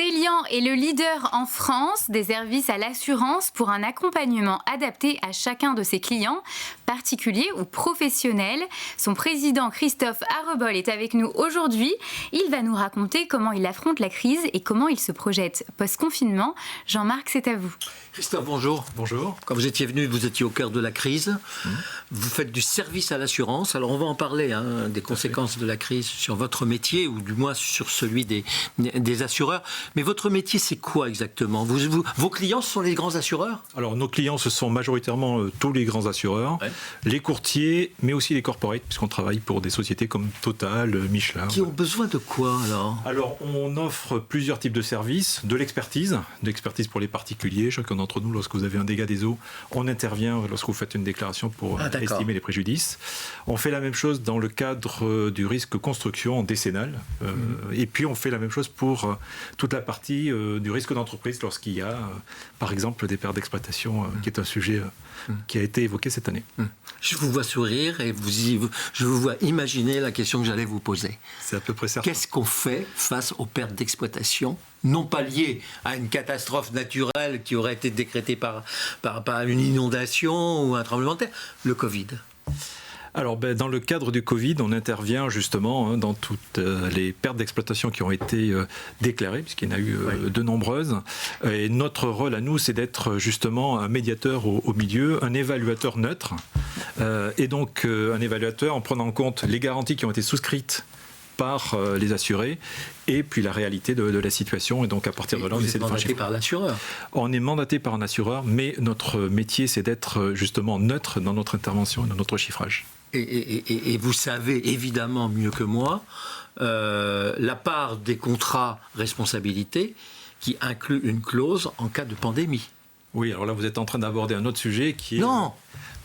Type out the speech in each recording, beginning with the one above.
Stellian est le leader en France des services à l'assurance pour un accompagnement adapté à chacun de ses clients, particuliers ou professionnels. Son président Christophe Arrebol est avec nous aujourd'hui. Il va nous raconter comment il affronte la crise et comment il se projette post-confinement. Jean-Marc, c'est à vous. Christophe, bonjour. Bonjour. Quand vous étiez venu, vous étiez au cœur de la crise. Vous faites du service à l'assurance. Alors on va en parler des conséquences de la crise sur votre métier, ou du moins sur celui des assureurs. Mais votre métier, c'est quoi exactement ? Vos clients, ce sont les grands assureurs ? Alors nos clients, ce sont majoritairement tous les grands assureurs, les courtiers, mais aussi les corporates, puisqu'on travaille pour des sociétés comme Total, Michelin. Qui ont besoin de quoi alors ? Alors on offre plusieurs types de services, de l'expertise pour les particuliers. Chacun d'entre nous, lorsque vous avez un dégât des eaux, on intervient lorsque vous faites une déclaration pour estimer les préjudices. On fait la même chose dans le cadre du risque construction décennal. Et puis on fait la même chose pour toute la partie du risque d'entreprise lorsqu'il y a, par exemple, des pertes d'exploitation, qui est un sujet qui a été évoqué cette année. Je vous vois sourire et je vous vois imaginer la question que j'allais vous poser. C'est à peu près certain. Qu'est-ce qu'on fait face aux pertes d'exploitation, non pas liées à une catastrophe naturelle qui aurait été décrétée par une inondation ou un tremblement de terre, le Covid ? Alors, dans le cadre du Covid, on intervient justement dans toutes les pertes d'exploitation qui ont été déclarées, puisqu'il y en a eu de nombreuses. Et notre rôle à nous, c'est d'être justement un médiateur au milieu, un évaluateur neutre. Et donc, un évaluateur en prenant en compte les garanties qui ont été souscrites par les assurés, et puis la réalité de la situation. Et donc, à partir de là, on essaie de faire... Vous êtes mandaté par l'assureur ? On est mandaté par un assureur, mais notre métier, c'est d'être justement neutre dans notre intervention et dans notre chiffrage. Et vous savez évidemment mieux que moi la part des contrats responsabilité qui inclut une clause en cas de pandémie. Oui, alors là, vous êtes en train d'aborder un autre sujet qui est... Non.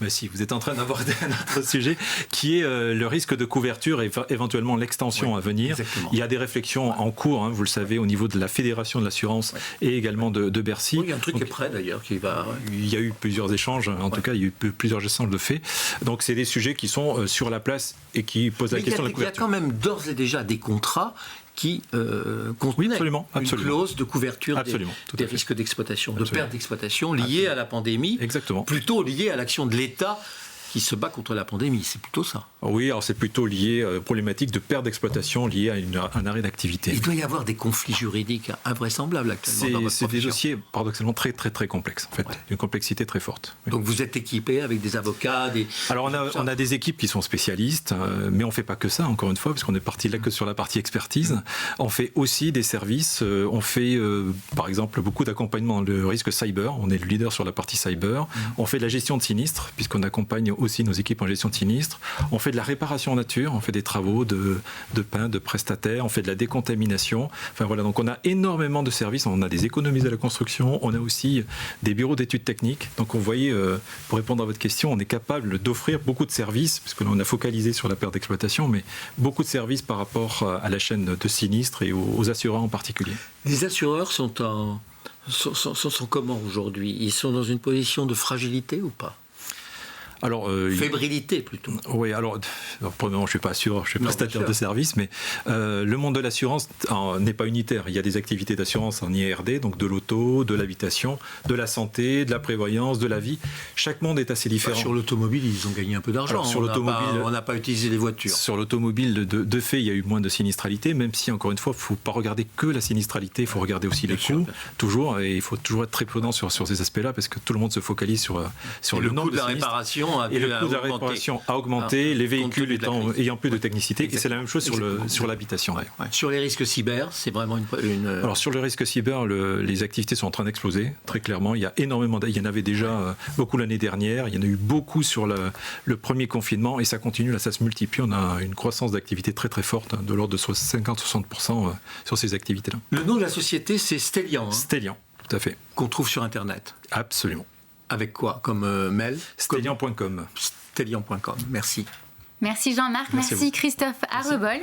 Mais si, vous êtes en train d'aborder un autre sujet qui est le risque de couverture et éventuellement l'extension à venir. Exactement. Il y a des réflexions en cours, vous le savez, au niveau de la Fédération de l'assurance et également de Bercy. Oui, il y a un truc qui est prêt d'ailleurs, qui va... Il y a eu plusieurs échanges, en tout cas, il y a eu plusieurs échanges de faits. Donc, c'est des sujets qui sont sur la place et qui posent la question de la couverture. Il y a quand même d'ores et déjà des contrats qui contenaient une clause de couverture des risques d'exploitation, de perte d'exploitation liés à la pandémie, plutôt liés à l'action de l'État qui se bat contre la pandémie, c'est plutôt ça. Oui, alors c'est plutôt lié à problématique de perte d'exploitation liée à un arrêt d'activité. Il doit y avoir des conflits juridiques invraisemblables actuellement dans votre profession. C'est des dossiers paradoxalement très très très complexes, en fait, d'une complexité très forte. Oui. Donc vous êtes équipé avec des avocats, Alors on a des équipes qui sont spécialistes, mais on fait pas que ça, encore une fois, parce qu'on est parti là que sur la partie expertise. On fait aussi des services, on fait par exemple beaucoup d'accompagnement dans le risque cyber, on est le leader sur la partie cyber. On fait de la gestion de sinistres, puisqu'on accompagne aussi nos équipes en gestion de sinistres. On fait de la réparation en nature, on fait des travaux de peintres, de prestataires, on fait de la décontamination. Enfin voilà, donc on a énormément de services, on a des économistes de la construction, on a aussi des bureaux d'études techniques. Donc vous voyez, pour répondre à votre question, on est capable d'offrir beaucoup de services, puisque là on a focalisé sur la perte d'exploitation, mais beaucoup de services par rapport à la chaîne de sinistres et aux assureurs en particulier. Les assureurs sont comment aujourd'hui ? Ils sont dans une position de fragilité ou pas ? Alors, fébrilité plutôt. Oui, alors pour le moment, je ne suis pas assureur, je suis prestataire de service, mais le monde de l'assurance n'est pas unitaire. Il y a des activités d'assurance en IRD, donc de l'auto, de l'habitation, de la santé, de la prévoyance, de la vie. Chaque monde est assez différent. Sur l'automobile, ils ont gagné un peu d'argent. Alors, sur l'automobile, on n'a pas utilisé les voitures. Sur l'automobile, de fait, il y a eu moins de sinistralité, même si, encore une fois, il ne faut pas regarder que la sinistralité, il faut regarder aussi les coûts, toujours, et il faut toujours être très prudent sur ces aspects-là, parce que tout le monde se focalise sur le nombre de réparation. Et le coût de la réparation a augmenté, les véhicules ayant plus de technicité, et c'est la même chose sur l'habitation. Sur les risques cyber, c'est vraiment une... Alors sur le risque cyber, les activités sont en train d'exploser, très clairement. Il y a énormément, il y en avait déjà beaucoup l'année dernière, il y en a eu beaucoup sur le premier confinement, et ça continue, là ça se multiplie, on a une croissance d'activité très très forte, de l'ordre de 50-60% sur ces activités-là. Le nom de la société, c'est Stellian. Stellian, tout à fait. Qu'on trouve sur Internet. Absolument. Avec quoi comme mail ? Stellian.com. Stellian.com, merci. Merci Jean-Marc, merci Christophe Arrebol.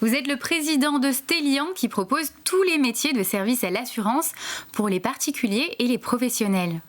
Vous êtes le président de Stellian qui propose tous les métiers de service à l'assurance pour les particuliers et les professionnels.